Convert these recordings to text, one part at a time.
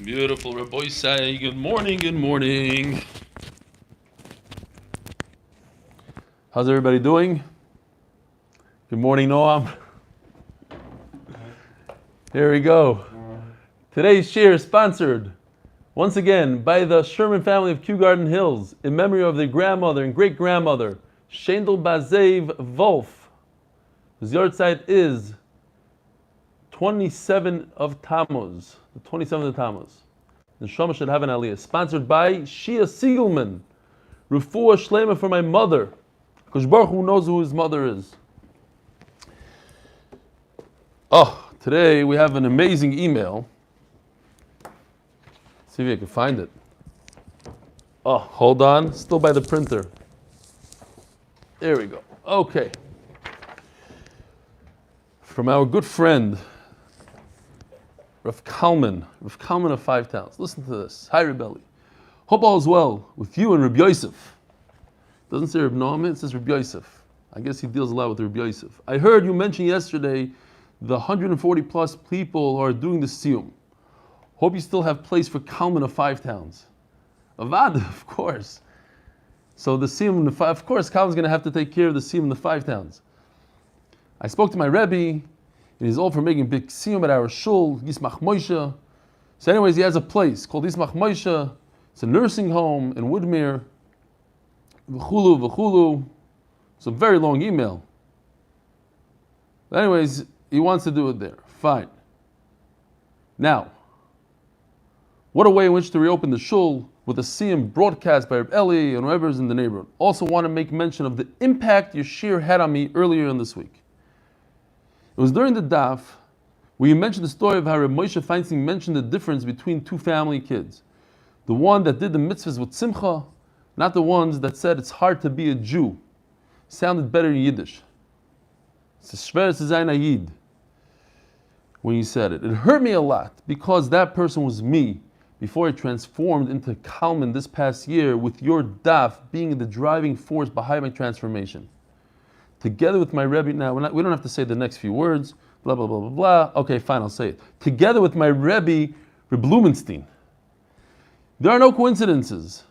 Beautiful, Rabbi say, good morning, good morning. How's everybody doing? Good morning, Noam. Here we go. Today's shir is sponsored, once again, by the Sherman family of Kew Garden Hills, in memory of their grandmother and great-grandmother, Shendel Bazev Wolf. His yard site is 27 of Tammuz. The 27th of Tammuz. The Neshama should have an aliyah. Sponsored by Shia Siegelman. Refuah Shlema for my mother. Because Baruch Hu knows who his mother is. Oh, today we have an amazing email. See if I can find it. Oh, hold on. Still by the printer. There we go. Okay. From our good friend, Rav Kalman of Five Towns. Listen to this. Hi, Rebelli. Hope all is well with you and Reb Yosef. Doesn't say Reb Noam, it says Reb Yosef. I guess he deals a lot with Reb Yosef. I heard you mention yesterday the 140 plus people who are doing the siyum. Hope you still have place for Kalman of Five Towns. Avad, of course. So the siyum, of course, Kalman's going to have to take care of the siyum in the Five Towns. I spoke to my Rebbe. And he's all for making big siyum at our shul, Yismach Moshe. So anyways, he has a place called Yismach Moshe. It's a nursing home in Woodmere. V'chulu. It's a very long email. But anyways, he wants to do it there. Fine. Now, what a way in which to reopen the shul with a siyum broadcast by Reb Eli and whoever's in the neighborhood. Also want to make mention of the impact your shir had on me earlier in this week. It was during the daf where you mentioned the story of how Reb Moshe Feinstein mentioned the difference between two family kids. The one that did the mitzvahs with simcha, not the ones that said it's hard to be a Jew. Sounded better in Yiddish. It's a shver zu sein a Yid when you said it. It hurt me a lot because that person was me before I transformed into Kalman this past year with your daf being the driving force behind my transformation. Together with my Rebbe, now we don't have to say the next few words, blah, blah, blah, blah, blah. Okay, fine, I'll say it. Together with my Rebbe, Reb Blumenstein. There are no coincidences.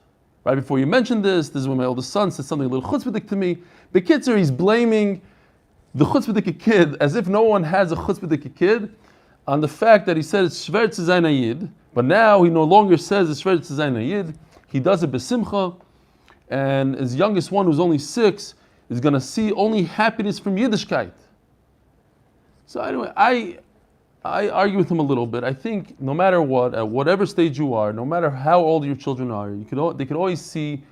Right before you mentioned this is when my oldest son said something a little chutzpahdik to me. The Kitzer, he's blaming the chutzpahdik kid as if no one has a chutzpahdik kid on the fact that he said it's shver zu sein a Yid, but now he no longer says it's shver zu sein a Yid. He does it besimcha, and his youngest one, who's only 6, is going to see only happiness from Yiddishkeit. So anyway, I argue with him a little bit. I think no matter what, at whatever stage you are, no matter how old your children are, they could always see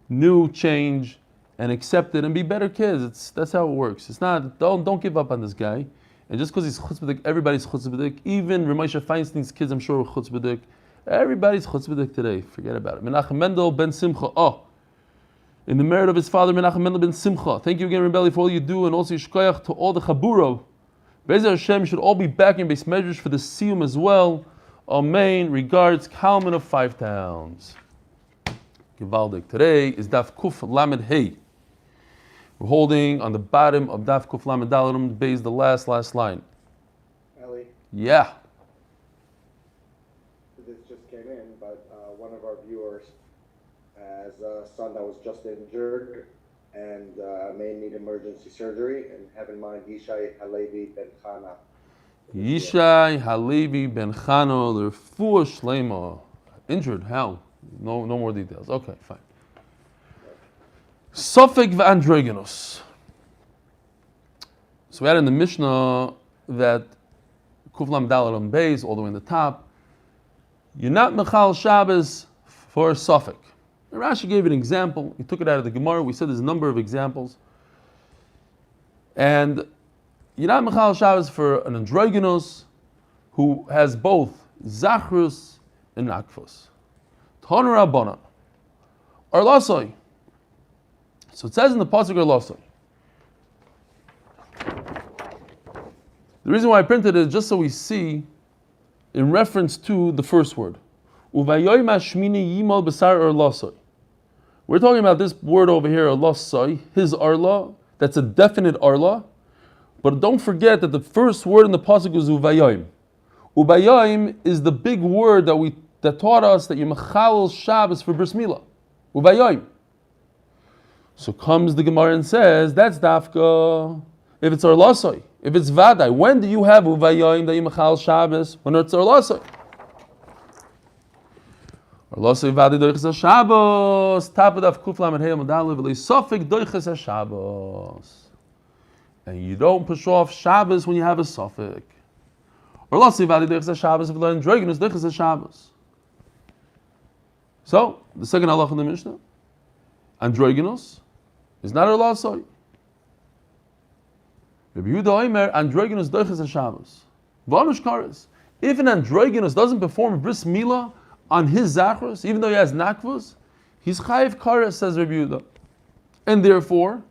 new change and accept it and be better kids. That's how it works. It's not, don't give up on this guy. And just because he's chutzpahdik, everybody's chutzpahdik. Even Ramosha Feinstein's kids, I'm sure, are chutzpahdik. Everybody's chutzpahdik today. Forget about it. Menachem Mendel ben Simcha. In the merit of his father, Menachem Mendel ben Simcha. Thank you again, Rebelli, for all you do, and also Yishkoyach to all the Chaburo. Be'ezer Hashem should all be back in base measures for the siyum as well. Amen. Regards, Kalman of Five Towns. Givaldik. Today is Daf Kuf Lamed Hey. We're holding on the bottom of Daf Kuf Lamed Daladum, base the last line. Eli? Yeah. This just came in, but one of our viewers has a son that was just injured and may need emergency surgery, and have in mind Yishai Halevi Ben Chana. Yishai Halevi Ben Chana, the Refuah Shlema. Injured? How? No more details. Okay, fine. Sofek v'androgenos. So we had in the Mishnah that Kuflam Dalal on base, all the way in the top, you're not Mechal Shabbos for a Sofek. Rashi gave an example. He took it out of the Gemara. We said there's a number of examples. And you're not Mechal Shabbos for an androgenos who has both Zachrus and Nakfus. Ton Rabbanan. Arlasoi. So it says in the Pasuk Arlasoi. The reason why I printed it is just so we see in reference to the first word. Uvayoy mashmini yimal b'sar arlasoi. We're talking about this word over here, arlasoi, his arla. That's a definite arla. But don't forget that the first word in the pasuk is uvayoyim. Ubayayim is the big word that taught us that you mechalel Shabbos for bris milah. Ubayayim. So comes the Gemara and says, that's dafka. If it's orlasoi, if it's vadai, when do you have ubayayim that you mechalel Shabbos? When it's orlasoi. Orlasoi vadai doiches Shabbos. Tapadav kuflam and heyam adalev v'lei sofik doiches Shabbos. And you don't push off Shabbos when you have a sofik. Orlasoi vadai doiches Shabbos v'lei androginus doiches Shabbos. So the second halacha in the Mishnah, androginus is not orlasoi. Rabbi Yehuda Omer, androginus doiches Shabbos. V'anush kares. If an androginus doesn't perform a bris milah on his zachros, even though he has nakvus, he's chayiv kares, says Rabbi Yehuda, and therefore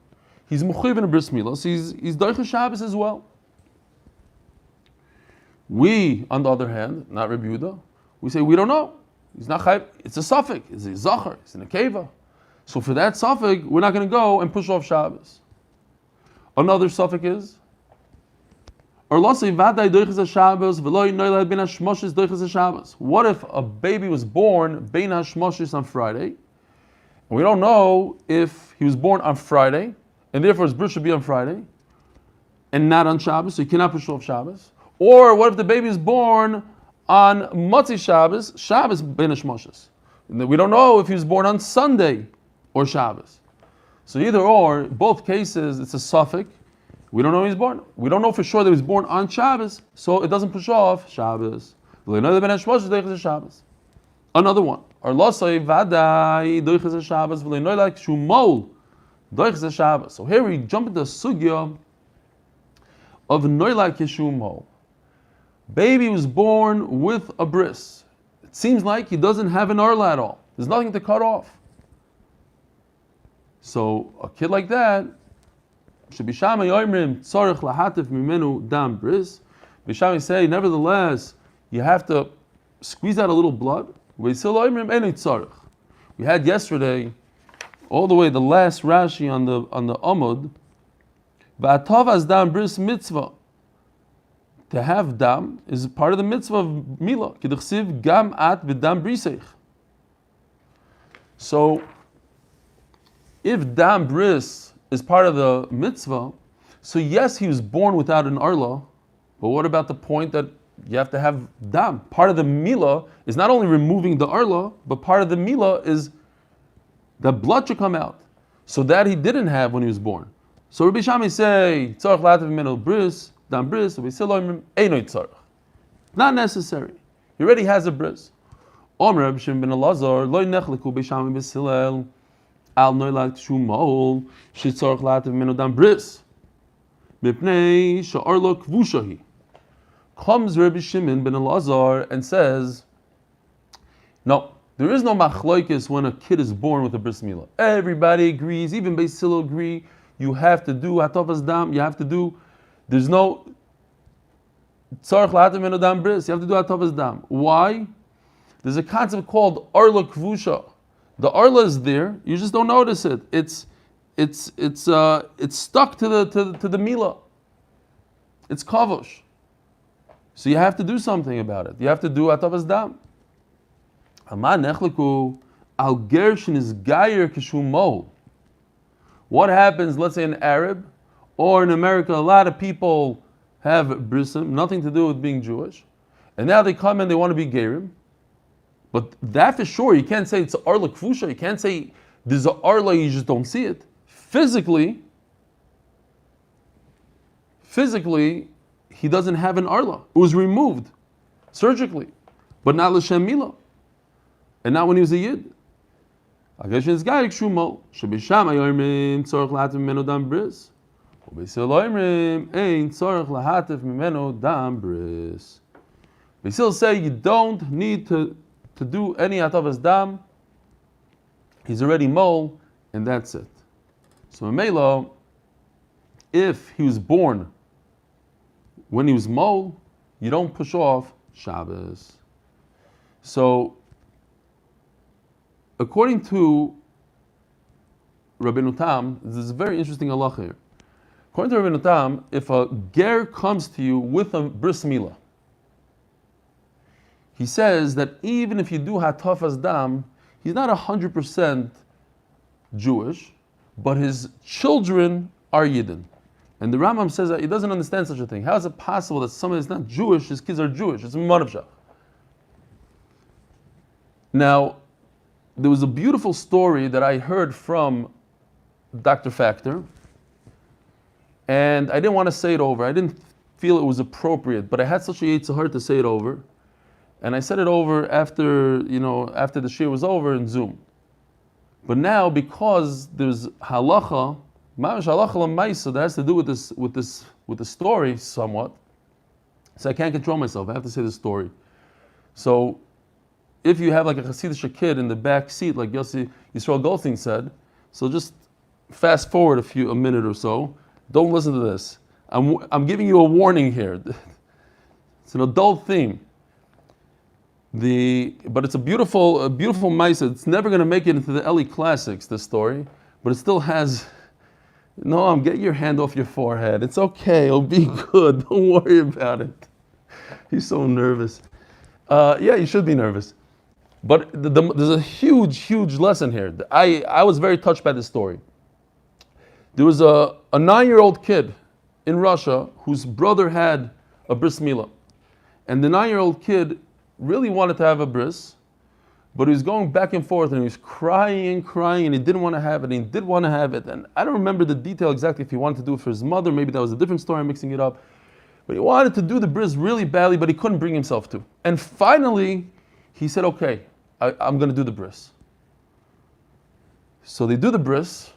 he's mechuyev in a bris milah, so he's doiches Shabbos as well. We, on the other hand, not Rabbi Yehuda, we say we don't know. He's not chayiv. It's a suffix. It's a zachar. It's an akeva. So for that suffix, we're not going to go and push off Shabbos. Another suffix is what if a baby was born bein hashmoshes on Friday, and we don't know if he was born on Friday, and therefore his bris should be on Friday, and not on Shabbos, so you cannot push off Shabbos? Or what if the baby is born on Motzi Shabbos, Shabbos bein hashmoshes? We don't know if he was born on Sunday or Shabbos. So either or, both cases, it's a suffix. We don't know when he's born. We don't know for sure that he was born on Shabbos, so it doesn't push off Shabbos. Another one. So here we jump into the sugya of noilak yeshumol. Baby was born with a bris. It seems like he doesn't have an arla at all. There's nothing to cut off. So a kid like that should be shama yoimrim tzarich lahatif mimenu dam bris. Bishami say, nevertheless, you have to squeeze out a little blood. We had yesterday, all the way the last Rashi on the Amud, va'atavas dam bris mitzvah. To have dam is part of the mitzvah of Mila. K'dechsiv gam at v'dam briseich. So if dam bris is part of the mitzvah, so yes, he was born without an arla, but what about the point that you have to have dam? Part of the milah is not only removing the arla, but part of the milah is the blood should come out. So that he didn't have when he was born. So Rabbi Shami say, tzarech la'atav mimenu bris, dam bris, not necessary. He already has a bris. Omer Rabbi Shimon ben Elazar, lo nechleku b'shami b'silel, al noilak shumol, shetzarech la'atav mimenu dam bris, mipnei she'arlo kvushahi. Comes Rabbi Shimon ben Elazar and says, no, there is no machloikis when a kid is born with a bris milah. Everybody agrees, even Beis Hillel agree, you have to do hatavas dam, you have to do, there's no tzarech la'atav mimenu dam bris, you have to do hatavas dam. Why? There's a concept called arla kvusha. The arla is there, you just don't notice it. It's stuck to the milah. It's kavush. So you have to do something about it. You have to do atavas dam. Aman nechleku al gershin is gayer kishumol. What happens? Let's say in Arab or in America, a lot of people have brisim, nothing to do with being Jewish, and now they come and they want to be gerim. But that for sure, you can't say it's arla kvusha. You can't say there's a arla, you just don't see it. Physically, he doesn't have an arla. It was removed surgically, but not l'shem milah, and not when he was a yid. Beis Hillel say you don't need to do any atavas dam. He's already mol, and that's it. So Mila, if he was born when he was mol, you don't push off Shabbos. So, according to Rabbeinu Tam, this is a very interesting halacha here. According to Rabbeinu Tam, if a ger comes to you with a bris milah, he says that even if you do hatafas dam, he's not 100% Jewish, but his children are Yidden. And the Rambam says that he doesn't understand such a thing. How is it possible that somebody that's not Jewish, his kids are Jewish? It's a manavshach. Now, there was a beautiful story that I heard from Dr. Factor, and I didn't want to say it over. I didn't feel it was appropriate, but I had such a yetzer hara to say it over, and I said it over after the shir was over in Zoom. But now, because there's halacha, mamash halacha l'maisa that has to do with the story somewhat, so I can't control myself. I have to say the story. So, if you have like a Hasidic kid in the back seat, like Yossi Yisrael Goldstein said, so just fast forward a minute or so. Don't listen to this. I'm giving you a warning here. It's an adult theme. But it's a beautiful maisa. It's never going to make it into the Eli Classics, this story, but it still has. No, get your hand off your forehead. It's okay. It'll be good. Don't worry about it. He's so nervous. Yeah, you should be nervous. But there's a huge lesson here. I was very touched by this story. There was a 9-year-old kid in Russia whose brother had a bris milah. And the 9-year-old kid really wanted to have a bris, but he was going back and forth and he was crying, and he didn't want to have it, and he did want to have it. And I don't remember the detail exactly if he wanted to do it for his mother. Maybe that was a different story, I'm mixing it up. But he wanted to do the bris really badly, but he couldn't bring himself to. And finally, he said, okay, I'm going to do the bris. So they do the bris,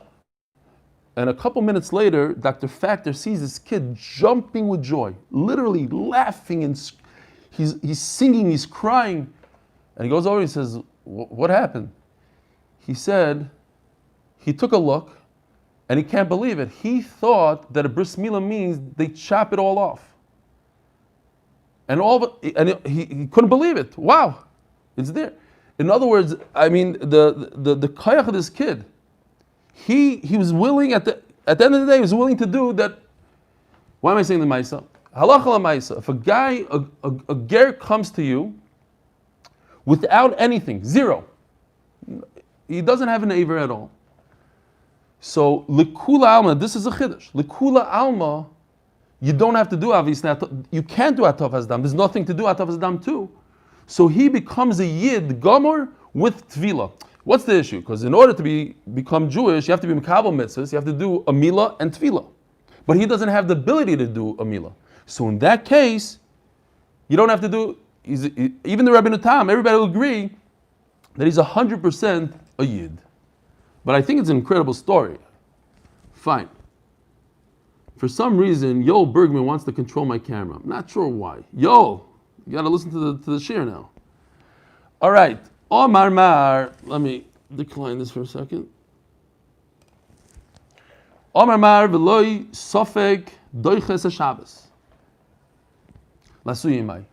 and a couple minutes later, Dr. Factor sees this kid jumping with joy, literally laughing, and he's singing, he's crying. And he goes over and he says, what happened? He said, he took a look, and he can't believe it. He thought that a bris milah means they chop it all off. And he couldn't believe it. Wow, it's there. In other words, I mean, the koyach of this kid, he was willing at the end of the day, he was willing to do that. Why am I saying the Maisa? Halacha l'maisa. If a guy, a ger comes to you without anything, zero, he doesn't have an aver at all. So likula alma, this is a chiddush. Likula alma, you don't have to do obviously. You can't do ataf dam. There's nothing to do ataf dam too. So he becomes a yid gomer with tvila. What's the issue? Because in order to become Jewish, you have to be mekabel mitzvahs. You have to do a milah and tvila. But he doesn't have the ability to do a milah. So in that case, you don't have to do. Even the Rabbeinu Tam, everybody will agree that he's 100% a yid. But I think it's an incredible story. Fine. For some reason, Yoel Bergman wants to control my camera. I'm not sure why. Yoel, you got to listen to the shir now. All right. Omar Mar. Let me decline this for a second. Omar Mar v'loi sofek doiches Shabbos. Lasuyimai.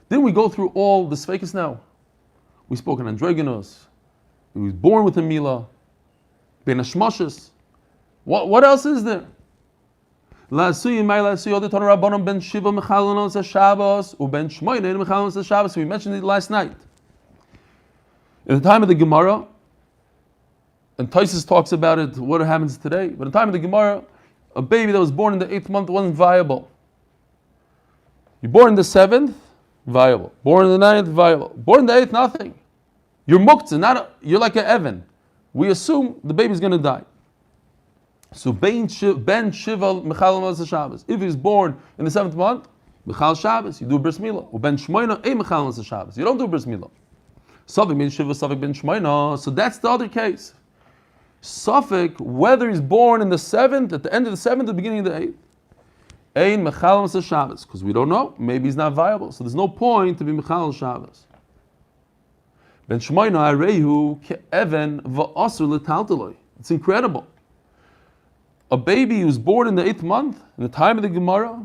Didn't we go through all the sfekis now? We spoke on androgynous. He was born with a milah. Ben hashmoshes. What else is there? Lasuyimai lasuyod eton rabbanon ben shiva mechalonos Shabbos uben shmoyne mechalonos Shabbos. We mentioned it last night. In the time of the Gemara, and Taisus talks about it, what happens today, but in the time of the Gemara, a baby that was born in the 8th month wasn't viable. You're born in the 7th, viable. Born in the 9th, viable. Born in the 8th, nothing. You're muktzah, you're like an Evan. We assume the baby's going to die. So ben shiva mechal Shabbos. If he's born in the 7th month, mechal Shabbos, you do bris milah. Ben shmoyna ei mechal Shabbos. You don't do bris milah. Safek ben shiva, safek ben shmoyna. So that's the other case. Safek, whether he's born in the 7th, at the end of the 7th, the beginning of the 8th, ein mechal Shabbos, because we don't know. Maybe he's not viable. So there's no point to be mechal Shabbos. Ben shmoyna arehu ke'even va'asur letalteloi. It's incredible. A baby who's born in the 8th month, in the time of the Gemara,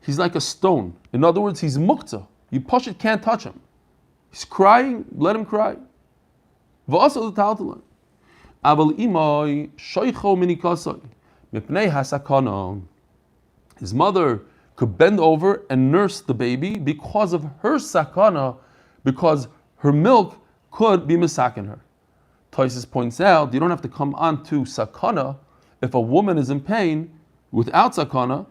he's like a stone. In other words, he's muktzah. You push it, can't touch him. He's crying, let him cry. V'asur letalteloi. Aval imoi shoicho minikasoi mipnei hasakana. His mother could bend over and nurse the baby because of her sakana, because her milk could be misakin her. Tosfos points out you don't have to come on to sakana. If a woman is in pain without sakana,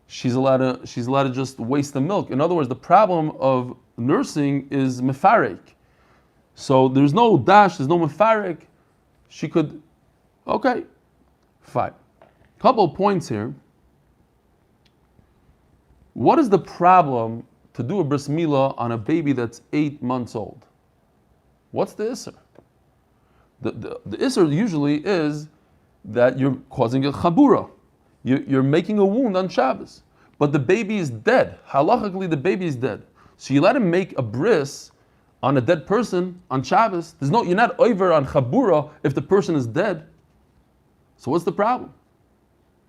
she's allowed to just waste the milk. In other words, the problem of nursing is mefarek. So there's no dash, there's no mefarek. She could, okay, fine. Couple of points here. What is the problem to do a bris milah on a baby that's 8 months old? What's the isser? The isser usually is that you're causing a chabura. You're making a wound on Shabbos. But the baby is dead. Halachically, the baby is dead. So you let him make a bris on a dead person on Shabbos. You're not over on chabura if the person is dead. So what's the problem?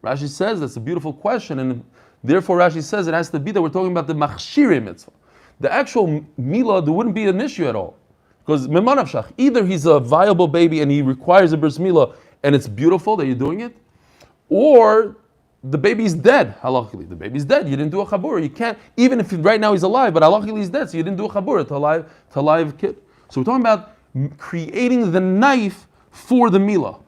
Rashi says that's a beautiful question, and therefore Rashi says it has to be that we're talking about the machshire mitzvah. The actual milah, there wouldn't be an issue at all. Because either he's a viable baby and he requires a bris milah and it's beautiful that you're doing it, or the baby's dead, halachically. The baby's dead, you didn't do a chabura. You can't, even if right now he's alive, but halachically he's dead, so you didn't do a chabura to a live kid. So we're talking about creating the knife for the milah.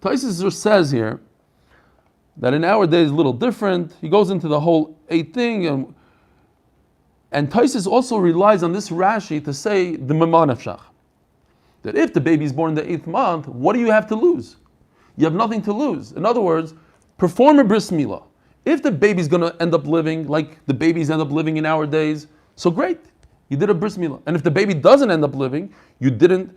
Tosfos says here that in our days is a little different. He goes into the whole 8 thing, and Tosfos also relies on this Rashi to say the memanafshach. That if the baby is born in the 8th month, what do you have to lose? You have nothing to lose. In other words, perform a bris milah. If the baby's going to end up living like the babies end up living in our days, so great, you did a bris milah. And if the baby doesn't end up living, you didn't.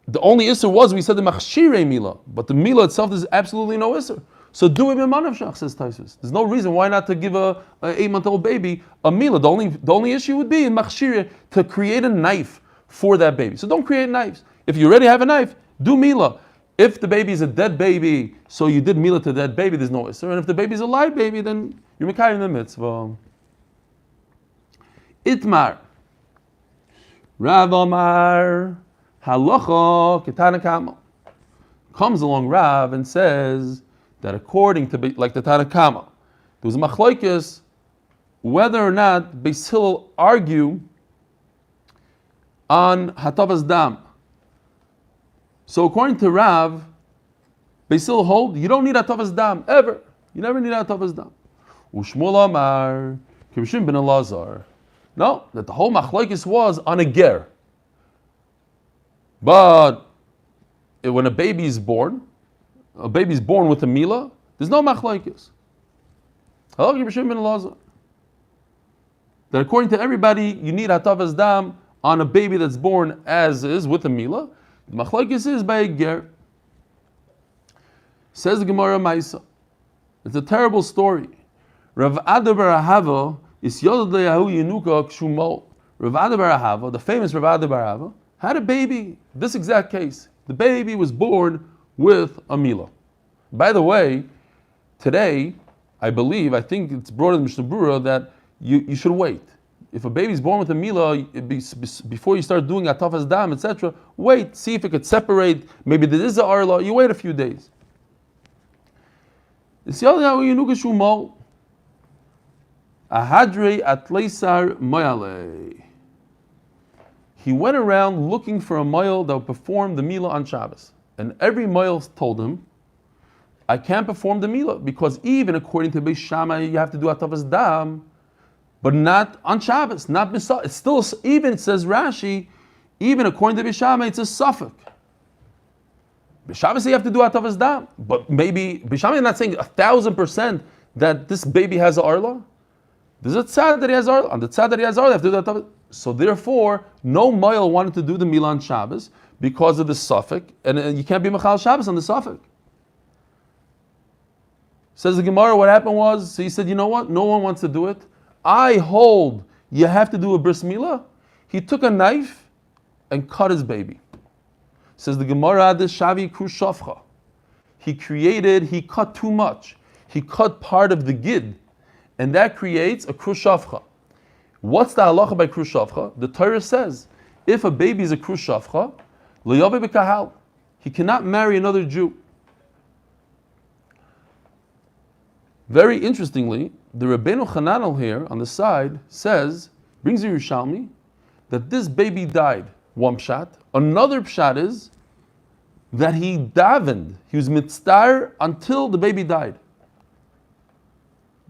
The only issur was we said the machshire milah, but the milah itself is absolutely no issur. So do it memanafshach, says Tosfos. There's no reason why not to give a 8-month-old baby a milah. The only issue would be in machshire to create a knife for that baby. So don't create knives. If you already have a knife, do milah. If the baby is a dead baby, so you did milah to that baby, there's no issur. And if the baby is a live baby, then you're mekayim the mitzvah. Itmar. Rav Amar. Halacha ketanakama. Comes along Rav and says that according to like the Tannaitic, there was a machlokes whether or not Beis Hillel argue on hatavas dam. So according to Rav, Beis Hillel hold you don't need hatavas dam ever. You never need hatavas dam. Ushmuel Amar Kibshim ben Elazar. No, that the whole machlokes was on a ger. But when a baby is born with a milah, there's no machlokes. That according to everybody, you need hatavas dam on a baby that's born as is with a milah. The machlokes is by a ger. Says the Gemara Maisa. It's a terrible story. Rav Ada bar Ahava is yodad le'ahu yenuka kshumo. Rav Ada bar Ahava, the famous Rav Ada bar Ahava, had a baby, this exact case. The baby was born with a milah. By the way, today, I think it's brought in the Mishnah Berurah that you should wait. If a baby is born with a milah, before you start doing hatavas dam, etc., wait, see if it could separate. Maybe there is a arla, you wait a few days. Ahadre atleisar moyale. He went around looking for a moil that would perform the milah on Shabbos. And every moil told him, I can't perform the milah, because even according to Beis Shammai, you have to do hatavas dam, but not on Shabbos, not misah. It's still, even it says Rashi, even according to Beis Shammai, it's a suffix. Beis Shammai say you have to do hatavas dam, but maybe Beis Shammai is not saying 1,000% that this baby has a arla. There's a tzad that he has arla. On the tzad that he has arla, they have to do hatavas. So therefore, no moil wanted to do the milah on Shabbos because of the suffix, and you can't be mechal Shabbos on the suffix. Says the Gemara, what happened was, so he said, you know what? No one wants to do it. I hold you have to do a bris milah. He took a knife and cut his baby. Says the Gemara, this shavi krushavcha. He cut too much. He cut part of the gid, and that creates a krushavcha. What's the halacha by krushavcha? The Torah says, if a baby is a krushavcha, l'yaveh b'kahal, he cannot marry another Jew. Very interestingly, the Rabbeinu Chananel here on the side brings a Yerushalmi, that this baby died. One pshat. Another pshat is that he davened, he was mitzvah until the baby died.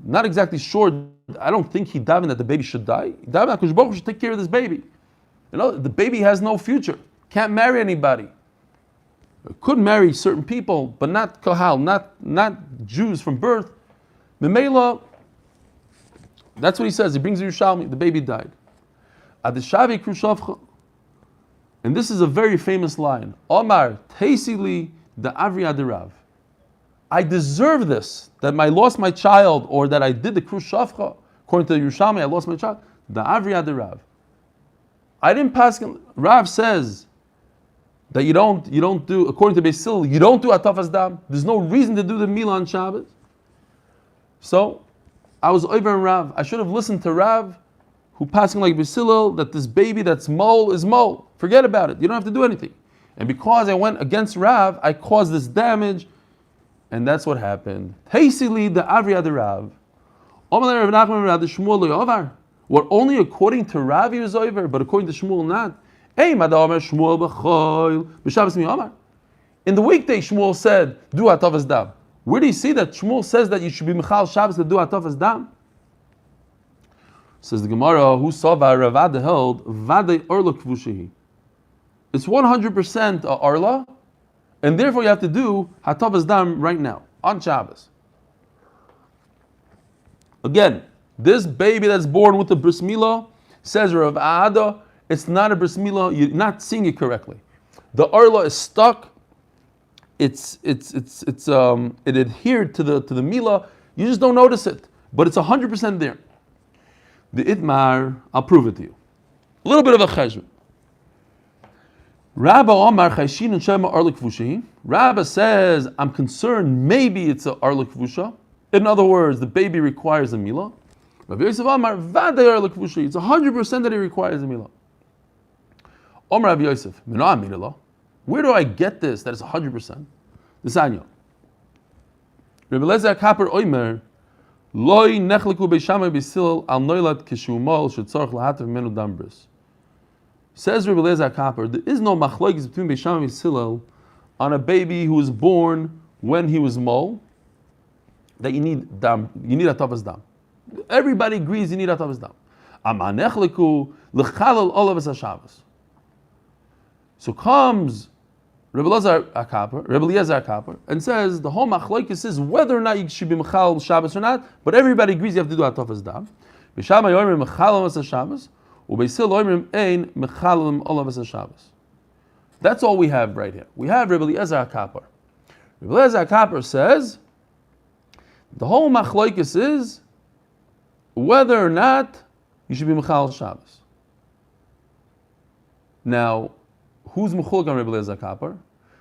Not exactly sure. I don't think he davened that the baby should die. He davened that HaKadosh Baruch Hu should take care of this baby. The baby has no future. Can't marry anybody. Could marry certain people, but not kahal, not Jews from birth. Mila, that's what he says. He brings Yerushalmi. The baby died. Adishavi krushavcha. And this is a very famous line. Omar teisili da avri adirav. I deserve this, that I lost my child, or that I did the krushavcha. According to Yerushalmi, I lost my child. Da avri adirav. I didn't pass. Rav says that you don't do, according to Beis Hillel, you don't do atafas dam. There's no reason to do the milah on Shabbos. So I was over in Rav. I should have listened to Rav, who passing like Beis Hillel, that this baby that's mole is mole. Forget about it. You don't have to do anything. And because I went against Rav, I caused this damage, and that's what happened. Teisili the Avri Rav. What only according to Rav he was over, but according to Shmuel not. In the weekday, Shmuel said, do atavas dam. Where do you see that Shmuel says that you should be Michal Shabbos to do atavas dam? Says the Gemara, who saw Ravada held, Vade Orla Kvushihi. It's 100% a Arla, and therefore you have to do Hatavas Dam right now, on Shabbos. Again, this baby that's born with the bris milah, says Rav Ada, it's not a bris milah, you're not seeing it correctly. The Arla is stuck, it adhered to the Mila, you just don't notice it, but it's 100% there. The Itmar, I'll prove it to you. A little bit of a cheshbon. Rabba Omar Chayshin and Shema Arlik Vushi. Rabba says, I'm concerned maybe it's a Arlik Vusha. In other words, the baby requires a milah. Rabbi Yosef Omar Vade Arlik Vushi. It's 100% that he requires a milah. Omar Rabbi Yosef, where do I get this that it's 100%? The Sanyo. Rabbi Lezer Kaper Oimer Loi Nechliku Beishamai Bisil Al Noilat Kishumol Shetzorch Lahatav Menu Dambris. Says Rabbi Eliezer Kapper, there is no machlokes between Beis Shammai and Hillel on a baby who was born when he was mole, that you need dam, you need atavas dam. Everybody agrees you need atavas dam. Amanechleku lechalal olav Shabbos. So comes Rabbi Eliezer Kapper and says the whole machlokes is whether or not you should be mechal Shabbos or not, but everybody agrees you have to do atavas dam. Beis Shammai yomer mechal Shabbos. That's all we have right here. We have Rabbi Eliezer Kapper. Rabbi Eliezer Kapper says the whole machlokes is whether or not you should be mechal Shabbos. Now, who's mechulk on Rabbi Eliezer Kapper?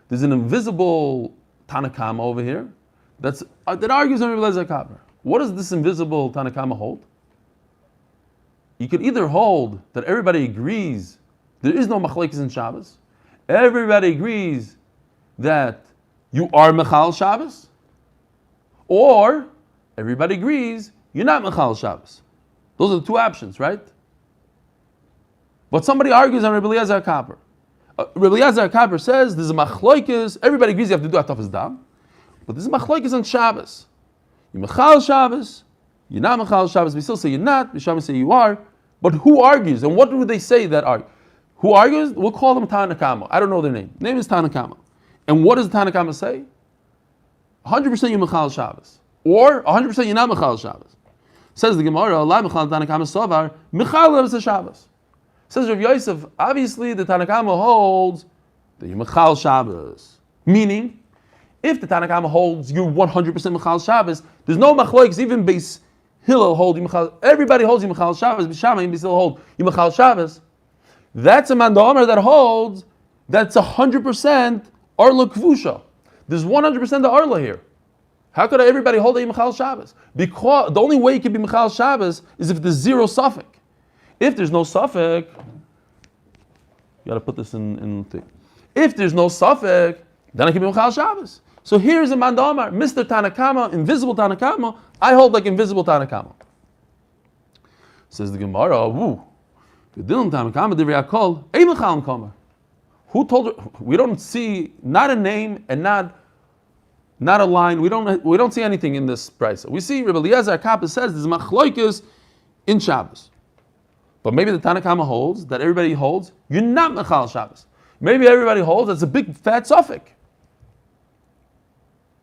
There's an invisible Tanakama over here that argues on Rabbi Eliezer Kapper. What does this invisible Tanakama hold? You could either hold that everybody agrees there is no machlokes in Shabbos. Everybody agrees that you are mechal Shabbos, or everybody agrees you're not mechal Shabbos. Those are the two options, right? But somebody argues on Rabbi Eliezer Kapper. Rabbi Eliezer Kapper says there's a machlokes. Everybody agrees you have to do atafas dam, but there's a machlokes on Shabbos. You're mechal Shabbos. You're not mechal Shabbos. We still say you're not. We say you are. But who argues? And what do they say that argue? Who argues? We'll call them Tanakama. I don't know their name. Name is Tanakama. And what does Tanakama say? 100% you're mechal Shabbos. Or 100% you're not mechal Shabbos. Says the Gemara, Allah mechal Tanakama sovar, mechal Shabbos. Says Rav Yosef, obviously the Tanakama holds that you're mechal Shabbos. Meaning, if the Tanakama holds you're 100% mechal Shabbos, there's no machlokes, even Beis Hillel hold you mechal. Everybody holds you mechal Shabbos. Beis Shammai and Beis Hillel hold you mechal Shabbos. That's a man d'Omer that holds that's 100% arla kvusha. There's 100% the arla here. How could everybody hold that you mechal Shabbos? Because the only way you can be mechal Shabbos is if there's zero suffix. If there's no suffix, you got to put this in thing. If there's no suffix, then I can be mechal Shabbos. So here's a mandamar, Mr. Tanakama, invisible Tanakama. I hold like invisible Tanakama. Says the Gemara, woo. Who told her? We don't see not a name and not a line. We don't see anything in this price. We see Rabbi Eliezer Kappa says there's machloikis in Shabbos. But maybe the Tanakhama holds that everybody holds you're not mechal Shabbos. Maybe everybody holds that's a big fat suffix.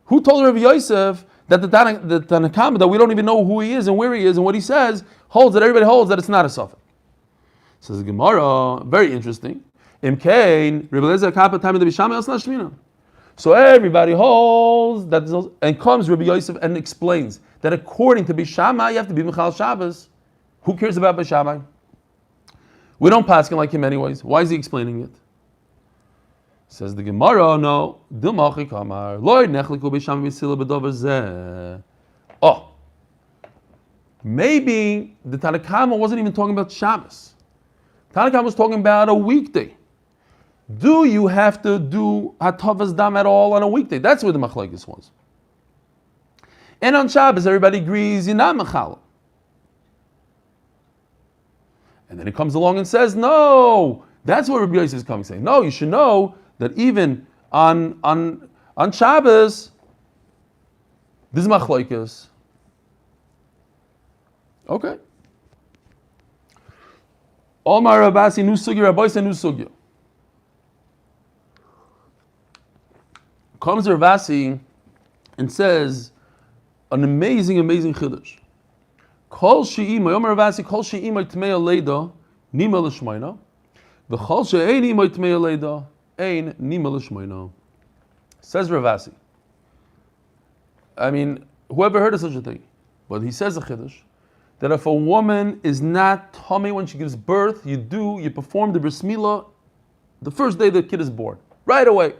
Who told Rabbi Yosef that the Tanakhama that we don't even know who he is and where he is and what he says holds that everybody holds that it's not a suffix? Says the Gemara, very interesting. Imkain Rabbi Eliezer Kappa time of the Bishamai Asna Shmina. So everybody holds that, and comes Rabbi Yosef and explains that according to Bishamai you have to be mechal Shabbos. Who cares about Bishamai? We don't paskin like him anyways. Why is he explaining it? Says the Gemara, no. Oh, maybe the Tanakhama wasn't even talking about Shabbos. Tanakhama was talking about a weekday. Do you have to do hatavas dam at all on a weekday? That's where the machlekes was. And on Shabbos, everybody agrees you're not mechal. And then he comes along and says, no, that's what Rabbi Yosef is coming saying. No, you should know that even on Shabbos, this is machlokes. Okay. Omar Rabasi nu sugya, Rabbi say nu sugya. Comes Ravasi and says an amazing chiddush. Kol she'ima, Yomer Ravasi, kol she'ima tmeya leida, nima l'shmayna, v'chol she'ein ima tmeya leida, ein nima l'shmayna. Says Ravasi. I mean, whoever heard of such a thing? But he says a chiddush, that if a woman is not tummy when she gives birth, you perform the bris milah the first day the kid is born. Right away.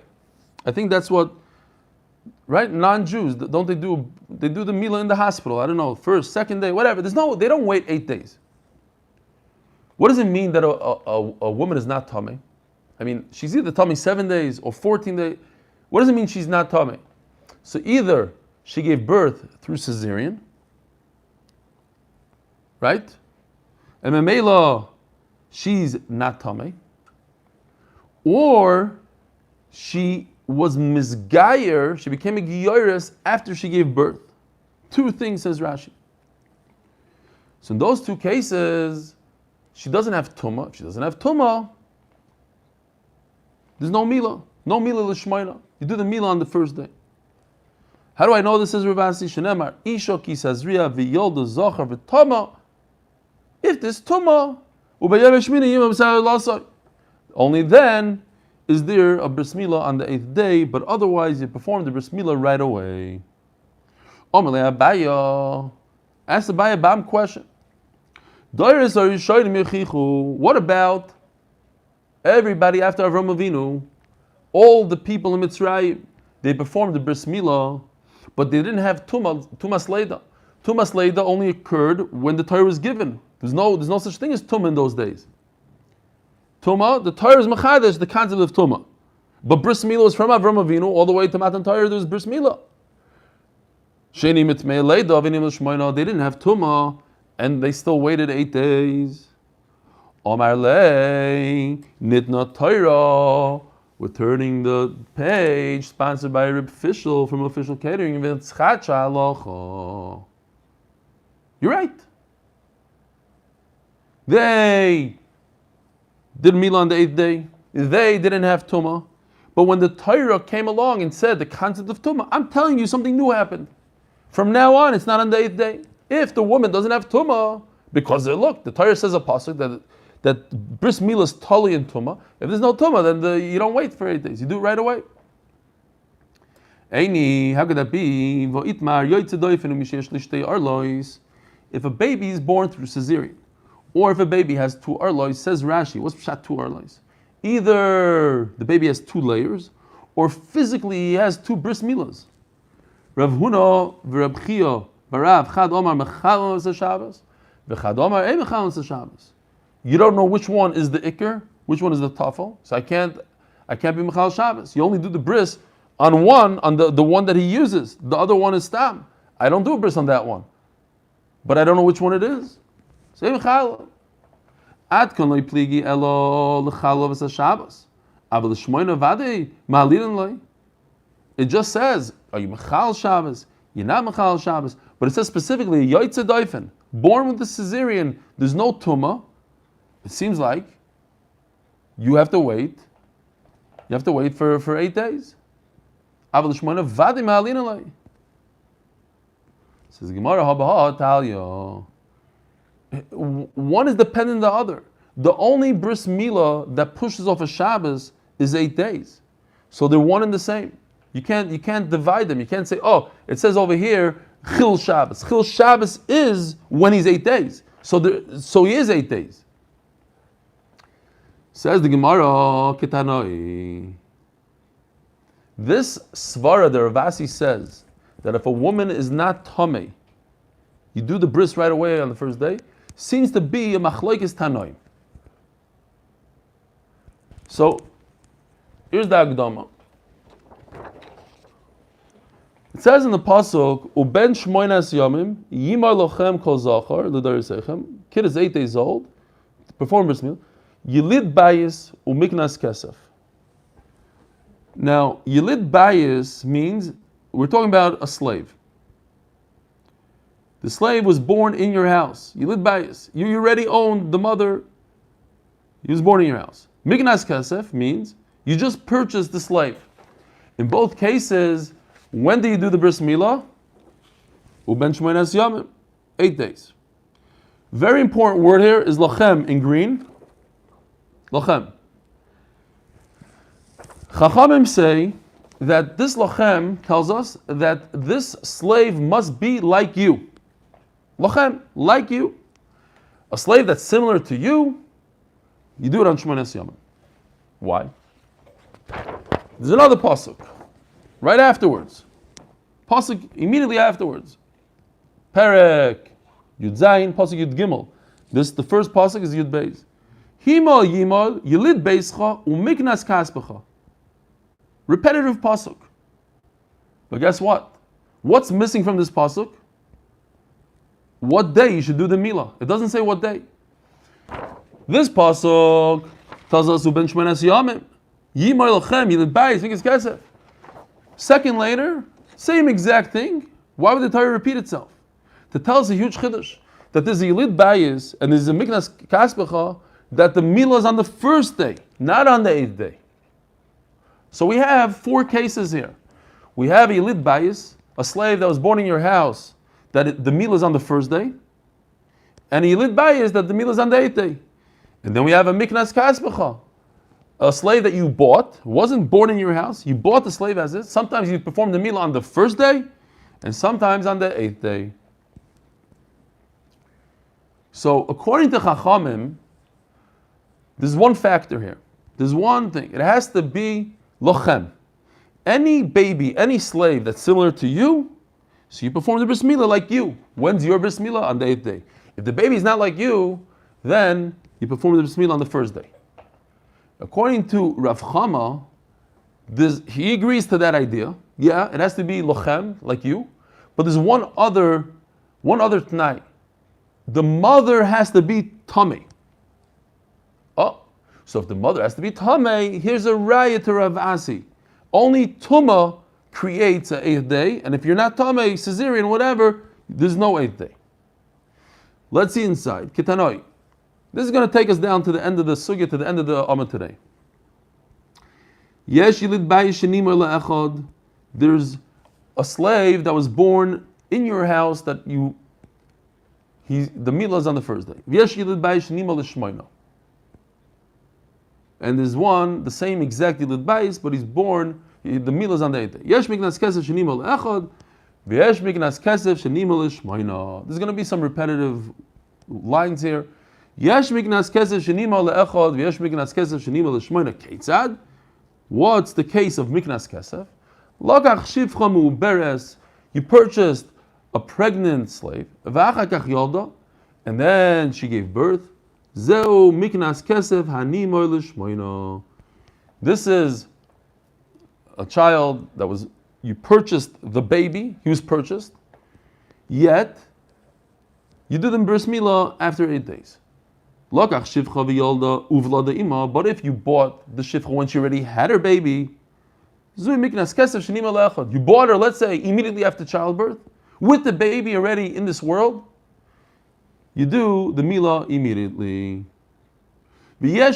I think that's what, right? Non-Jews, don't they do the milah in the hospital? I don't know, first, second day, whatever. They don't wait 8 days. What does it mean that a woman is not tummy? I mean, she's either tummy 7 days or 14 days. What does it mean she's not tummy? So either she gave birth through cesarean, right? And Mila, she's not tummy, or she was misgayer, she became a giyoris after she gave birth. 2 things, says Rashi. So in those 2 cases, she doesn't have tumah. If she doesn't have tumah, there's no milah. No milah l'shmayna. You do the milah on the first day. How do I know this, says Ravasi? Shenemar, Isha ki sazriya v'yolda zochar v'tama. If there's tumah, only then is there a bris milah on the 8th day, but otherwise you perform the bris milah right away. Ask the Abaya Bam question. What about everybody after Avram Avinu? All the people in Mitzrayim, they performed the bris milah, but they didn't have tumah sleida. Tumah sleida only occurred when the Torah was given. There's no such thing as tumah in those days. Tumah, the Torah is machadash, the concept of tumah. But bris milah was from Avram Avinu all the way to Matan Torah. There was bris milah. Sheni mitmei leida avinim l'shmayna. They didn't have tumah, and they still waited 8 days. Omar lei nitna Torah. We're turning the page, sponsored by Rib Fischel from Official Catering. You're right. They did milah on the 8th day. They didn't have tumah. But when the Torah came along and said the concept of tumah, I'm telling you something new happened. From now on, it's not on the 8th day. If the woman doesn't have tumah, because look, the Torah says a pasuk that bris milah is tali in tumah. If there's no tumah, then you don't wait for 8 days. You do it right away. Eini, how could that be? If a baby is born through cesarean, or if a baby has 2 arlois, says Rashi, what's pshat 2 arlois? Either the baby has 2 layers, or physically he has 2 bris milahs. Rav Huna v'Rab Chia b'Rav Chad Omar mechal Shabbos, v'Chad Omar ei mechal Shabbos. You don't know which one is the ikr, which one is the tafel. So I can't be mechal Shabbos. You only do the bris on the one that he uses. The other one is stam. I don't do a bris on that one, but I don't know which one it is. Same challah. Ad kan loy pligi elo l'chalav es Shabbos. Aval l'shmoina vadei ma'alilin loy. It just says, are you mechal Shabbos? You're not mechal Shabbos. But it says specifically, yoytze doifen, born with the cesarean, there's no tumah. It seems like you have to wait. You have to wait for 8 days. Aval l'shmoina vadei ma'alilin loy. Says Gemara, habaha talyo. One is dependent on the other. The only bris milah that pushes off a Shabbos is 8 days. So they're one and the same. You can't divide them. You can't say, oh, it says over here, Chil Shabbos. Chil Shabbos is when he's 8 days. So he is 8 days. Says the Gemara, Ketanoi. This svara, the Ravasi says, that if a woman is not tamei, you do the bris right away on the first day, seems to be a machlokes Tannaitic. So, here's the Akdama. It says in the pasuk, "Uben shmoinas yamim yimar lochem kol zachar l'darisechem." Kid is 8 days old. Perform bris milah. Yilid bayis umiknas kesef. Now, yilid bayis means we're talking about a slave. The slave was born in your house. Yilid bayis. You already owned the mother. He was born in your house. Miknas kesef means you just purchased the slave. In both cases, when do you do the bris milah? Uben shmoinas yamim, 8 days. Very important word here is lachem in green. Lachem. Chachamim say that this lachem tells us that this slave must be like you. Lachem, like you. A slave that's similar to you, you do it on shmoinas yamim. Why? There's another pasuk. Right afterwards. Pasuk immediately afterwards. Perek Yud Zayin, Pasuk Yud Gimel. The first pasuk is Yud Beis. Himal Yimal Yilid Beischa Umiknas Kaspecha. Repetitive pasuk. But guess what? What's missing from this pasuk? What day you should do the milah. It doesn't say what day. This pasuk tells us Uben Shmoinas Yamim. Yimal Lachem Yilid Beis Miknas Kesef. Second later, same exact thing. Why would the Torah repeat itself? To tell us a huge chiddush that there's a yilid bayis and there's a miknas kaspecha, that the milah is on the first day, not on the 8th day. So we have 4 cases here. We have a yilid bayis, a slave that was born in your house, that the milah is on the first day, and a yilid bayis that the milah is on the 8th day. And then we have a miknas kaspecha, a slave that you bought, wasn't born in your house, you bought the slave as is. Sometimes you perform the milah on the first day, and sometimes on the 8th day. So according to Chachamim, there's one factor here. There's one thing. It has to be lochem. Any baby, any slave that's similar to you, so you perform the bris milah like you. When's your bris milah? On the 8th day. If the baby is not like you, then you perform the bris milah on the first day. According to Rav Chama, he agrees to that idea. Yeah, it has to be lochem, like you. But there's one other Tannai. The mother has to be tamei. Oh, so if the mother has to be tamei, here's a raya to Rav Asi. Only tumah creates an 8th day, and if you're not tamei, cesarean, whatever, there's no 8th day. Let's see inside. Ketanoi. This is going to take us down to the end of the sugya, to the end of the Amud today. Yesh yilid bayis shenimar le'echad. There's a slave that was born in your house that the milah is on the first day. Yesh yilid bayis shenimar le'shmoina. And there's one, the same exact yilid bayis, but he's born, the milah is on the 8th day. Yesh miknas kesef shenimar le'echad. V'yesh miknas kesef shenimar le'shmoina. There's going to be some repetitive lines here. Yesh miknas kesef shenima le'echad, v'yesh miknas kesef shenima le'shmoina. Keitzad? What's the case of miknas kesef? Lokach shivcha mu'beres. You purchased a pregnant slave, v'achakach yolda, and then she gave birth. Zeu miknas kesef hanima le'shmoina. This is a child that was, you purchased the baby, he was purchased, yet you do the bris milah after 8 days. But if you bought the shifcha when she already had her baby, you bought her, let's say, immediately after childbirth, with the baby already in this world, you do the milah immediately. Now,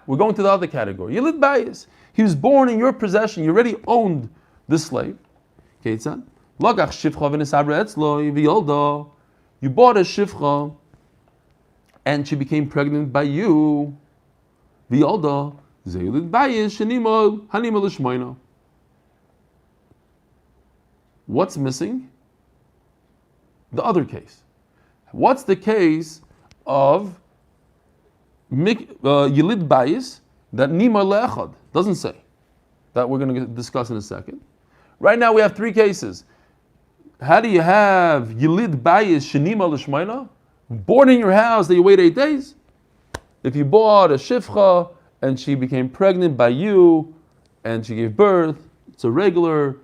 we're going to the other category. Yilid bayis. He was born in your possession. You already owned the slave. You bought a shifcha and she became pregnant by you. What's missing? The other case. What's the case of Yilid Bayis that Nima Le'echad? Doesn't say. That we're going to discuss in a second. Right now we have 3 cases. How do you have Yilid Bayis Shenima L'Shmaina? Born in your house that you wait 8 days? If you bought a shifcha and she became pregnant by you and she gave birth, it's a regular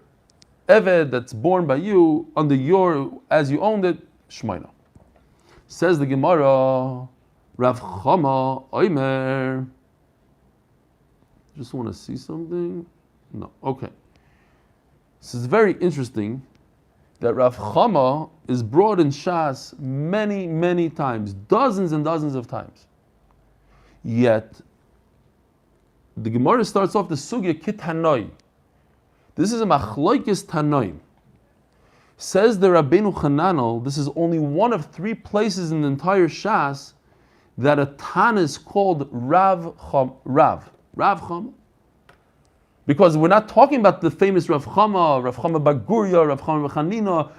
Eved that's born by you under your, as you owned it, Shmaina. Says the Gemara, Rav Chama Oimer. Just want to see something? No. Okay. This is very interesting that Rav Chama is brought in Shas many, many times, dozens and dozens of times. Yet, the Gemara starts off the sugya kitanoi. This is a machloikis tanoim. Says the Rabbeinu Chananel, this is only one of 3 places in the entire Shas that a Tana is called Rav Chama. Because we're not talking about the famous Rav Chama Baguria, Rav Chama Chanina.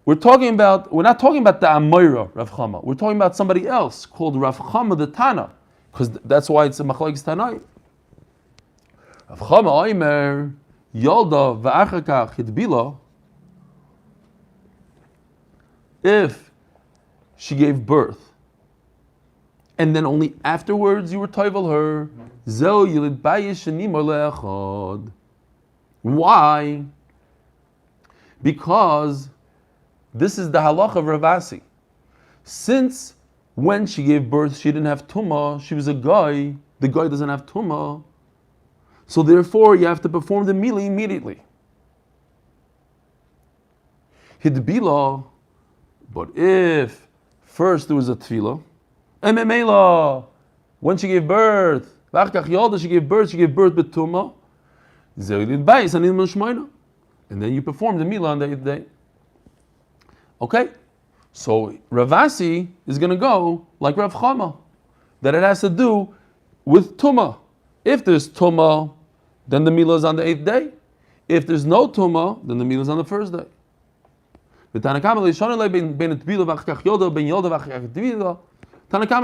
We're not talking about the Amoira Rav Chama. We're talking about somebody else called Rav Chama the Tana, because that's why it's a machloikis tanoim. Rav Chama Oimer Yolda v'achakach hitbila. If she gave birth and then only afterwards you were toivel her, zeu yilid bayish shenimar le'echad. Why? Because this is the halacha of Rav Asi. Since when she gave birth she didn't have tumah, she was a guy, the guy doesn't have tumah, so therefore you have to perform the milah immediately. Hidbila. But if first there was a tefillah, and Mila, when she gave birth, she gave birth betumah, and then you perform the milah on the 8th day. Okay, so Rav Asi is going to go like Rav Chama, that it has to do with tumah. If there's tumah, then the milah is on the 8th day. If there's no tumah, then the milah is on the 1st day. Tannaitic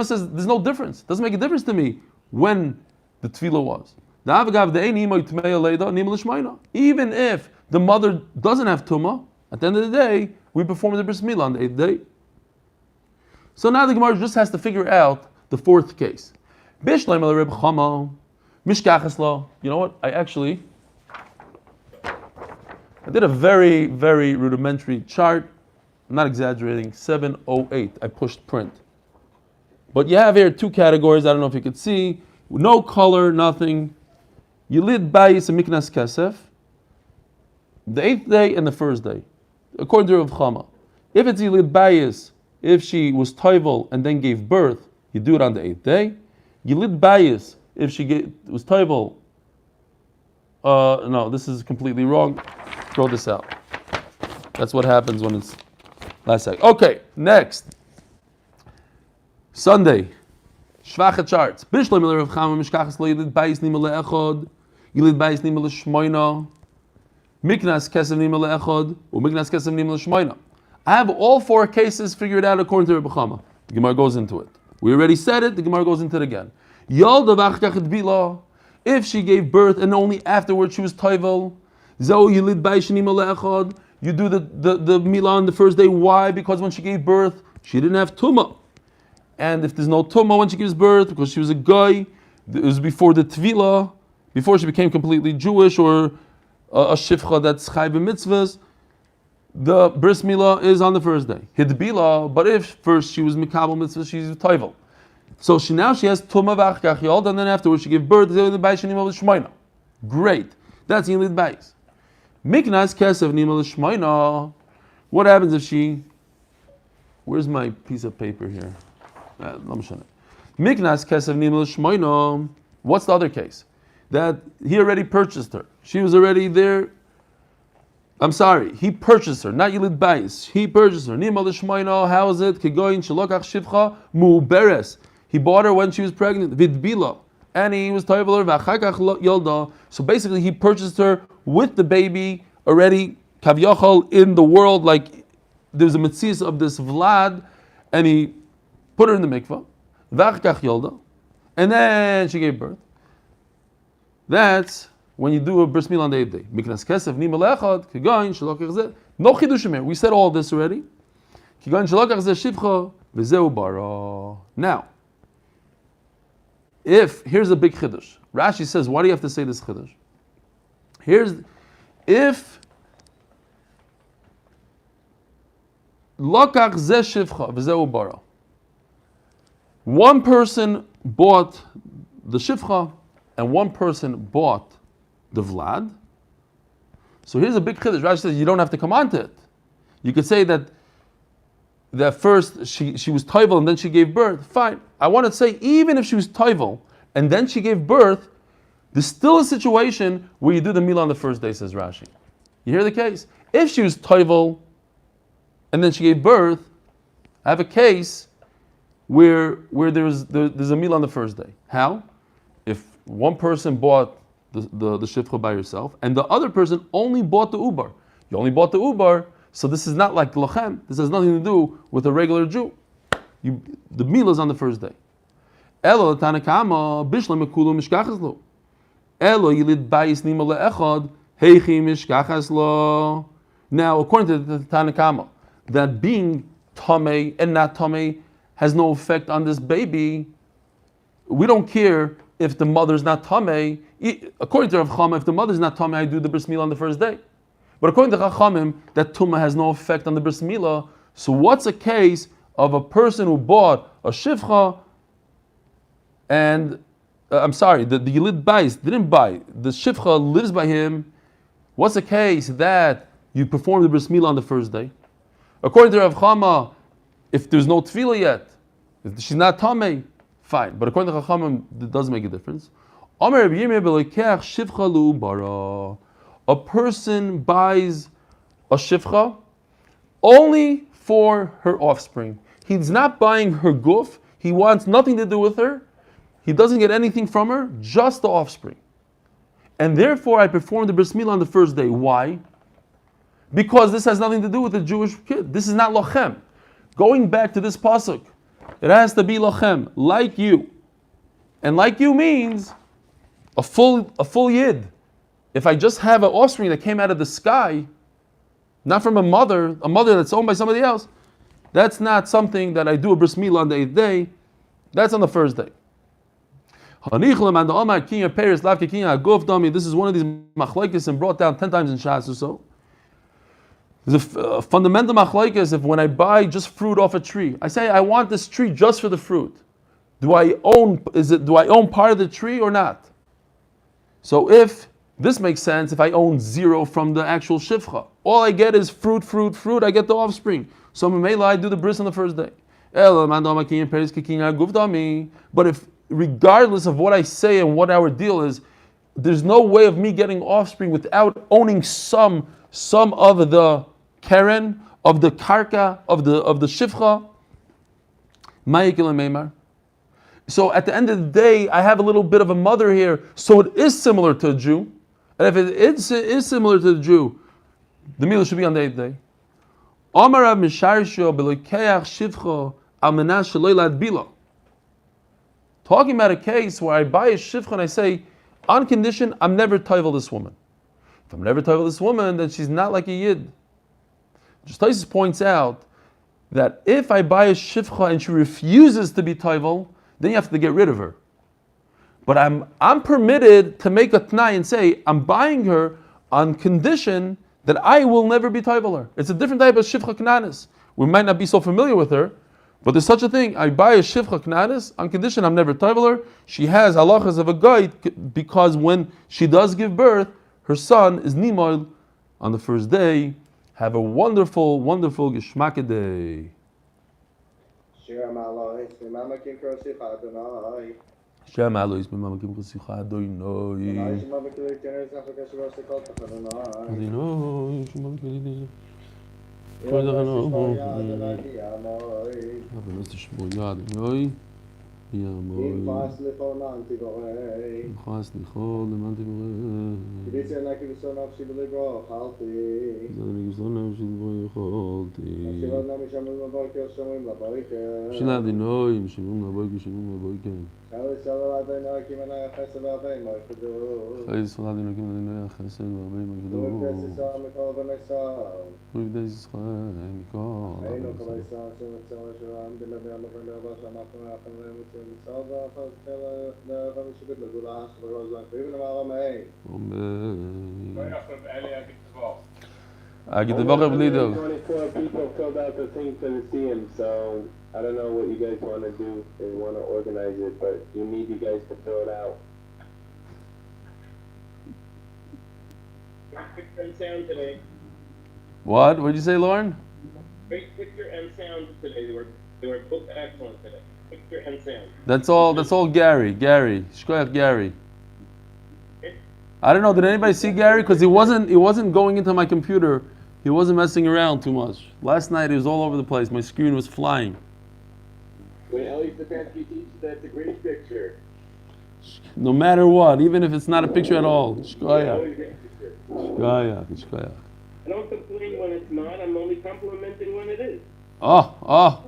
says there's no difference. It doesn't make a difference to me when the tefillah was. Even if the mother doesn't have tumah, at the end of the day, we perform the bris milah on the 8th day. So now the Gemara just has to figure out the 4th case. You know what? I did a very, very rudimentary chart. I'm not exaggerating. 708. I pushed print. But you have here 2 categories. I don't know if you could see. No color, nothing. Yilid bayis and miknas kesef. The 8th day and the 1st day, according to Rav Chama. If it's yilid bayis, if she was toivel and then gave birth, you do it on the 8th day. Yilid bayis, if she was toivel. No, this is completely wrong. Throw this out. That's what happens when it's last second. Okay, next. Sunday. Shvacha charts. Bishlam Rav Chama mishkachas leilid bayis nima le'echad. Yilid bayis nima le'shmoina. Miknas kesem nima le'echad. Or miknas kesem nima le'shmoina. I have all 4 cases figured out according to Rav Chama. The Gemara goes into it. We already said it. The Gemara goes into it again. Yalda v'achkach bila. If she gave birth and only afterwards she was toivel. You do the milah on the 1st day. Why? Because when she gave birth, she didn't have tumah. And if there's no tumah when she gives birth, because she was a guy, it was before the tevilah, before she became completely Jewish, or a shivcha that's chai b'mitzvahs, the bris milah is on the first day. Hidbila, but if first she was mikabel mitzvah, she's toivel. So now she has tumah v'achkach yolda, and then afterwards she gave birth to the bayis nima l'shmayna. Great, that's yilid bayis. Miknas kesev nima l'shmayna. What happens if she? Where's my piece of paper here? Miknas kesev nima l'shmayna. What's the other case? That he already purchased her. She was already there. I'm sorry, he purchased her, not Yilid Bayis. He purchased her. Nima l'shmayna, how is it? Kegoyin shelokach shivcha mu'beres. He bought her when she was pregnant. Vidbila. And he was toivel her v'achakach yolda. So basically he purchased her with the baby already, kavyachol, in the world, like there's a mitzvah of this Vlad, and he put her in the mikvah. V'achakach yolda. And then she gave birth. That's when you do a bris milah on the 8th day. Miknas kesef nima le'echad, kigayin shalokach zeh. No chidushim here. We said all this already. Kigayin shalokach zeh shivcha, v'zeu bara. Now, here's a big chiddush. Rashi says, why do you have to say this chiddush? If lokach zeh shivcha, v'zeu bara. One person bought the shivcha, and one person bought the Vlad. So here's a big chiddush. Rashi says you don't have to come onto it. You could say that first she was toivel and then she gave birth. Fine. I want to say even if she was toivel and then she gave birth, there's still a situation where you do the milah on the first day, says Rashi. You hear the case? If she was toivel and then she gave birth, I have a case where there's a milah on the first day. How? If one person bought the shivcha by herself, and the other person only bought the ubar. You only bought the ubar, so this is not like lachem. This has nothing to do with a regular Jew. The milah is on the first day. Elo tanakama bishlam ekulu mishkachas lo. Elo yilid bayis nima le'echad heichi mishkachas lo. Now, according to the Tannaitic, that being tamei and not tamei has no effect on this baby. We don't care if the mother's not tamei. According to Rav Chama, if the mother's not tamei, I do the bris milah on the first day. But according to Chachamim, that tumah has no effect on the bris milah. So what's a case of a person who bought a shivcha and the Yilid Bais didn't buy, the shivcha lives by him? What's the case that you perform the bris milah on the first day? According to Rav Chama, if there's no tefillah yet, if she's not tamei, fine. But according to Chachamim, it does make a difference. A person buys a shivcha only for her offspring. He's not buying her guf. He wants nothing to do with her. He doesn't get anything from her, just the offspring. And therefore, I perform the bris milah on the first day. Why? Because this has nothing to do with the Jewish kid. This is not lochem. Going back to this pasuk, it has to be lochem, like you. And like you means a full yid. If I just have an offspring that came out of the sky, not from a mother that's owned by somebody else, that's not something that I do a bris milah on the 8th day. That's on the first day. This is one of these machlokes and brought down 10 times in Shas or so. There's a fundamental machlokes if when I buy just fruit off a tree, I say I want this tree just for the fruit. Do I own part of the tree or not? So if this makes sense, if I own zero from the actual shivcha, all I get is fruit, I get the offspring. So milah, I do the bris on the first day. But if regardless of what I say and what our deal is, there's no way of me getting offspring without owning some of the keren, of the karka, of the shivcha. So at the end of the day, I have a little bit of a mother here, so it is similar to a Jew. And if it is similar to the Jew, the milah should be on the 8th day. Talking about a case where I buy a shivcha and I say, on condition, I'm never toivel this woman. If I'm never toivel this woman, then she's not like a yid. Just Taisus points out that if I buy a shivcha and she refuses to be toivel, then you have to get rid of her. But I'm permitted to make a t'nai and say, I'm buying her on condition that I will never be taival her. It's a different type of shivcha knanis. We might not be so familiar with her, but there's such a thing. I buy a shivcha knanis on condition I'm never taival her. She has halachas of a guide because when she does give birth, her son is nimoil on the first day. Have a wonderful, wonderful Geshmaka day. Shira Malay, Mama Kim Krosi Adonai. Shem Alois, Mama Kim Kosicha Adonai. Mama Kim Krosi Adonai. Adonai, Shema Kili. Adonai. Fast Lifonan Tigore. Fast Lichol, the Mantigore. This is like the son of Shibligro, healthy. The son of Shibligro, healthy. Shina Adonai, Shimon Laboike, Shimon Laboike. Chayis Adonai, Chesed Rabbein, Magdo. With this Israel, Mikol. Eino Kalaisa, Shemetsel, Sharam, Bilabel, Bilabel, Shamakam, I get the Bacher Blido. 24 people filled out the thing for the CM, so I don't know what you guys want to do. They want to organize it, but you need you guys to fill it out. Great picture and sound today. What? What did you say, Lauren? Great picture and sound today. They were both excellent today. Picture and sound. That's all Gary. Shkoyach Gary. I don't know, did anybody see Gary? Because he wasn't going into my computer. He wasn't messing around too much. Last night he was all over the place. My screen was flying. When Eli Stefansky teaches, that's a great picture. No matter what, even if it's not a picture at all. Shkoyach. I don't complain when it's not. I'm only complimenting when it is. Oh,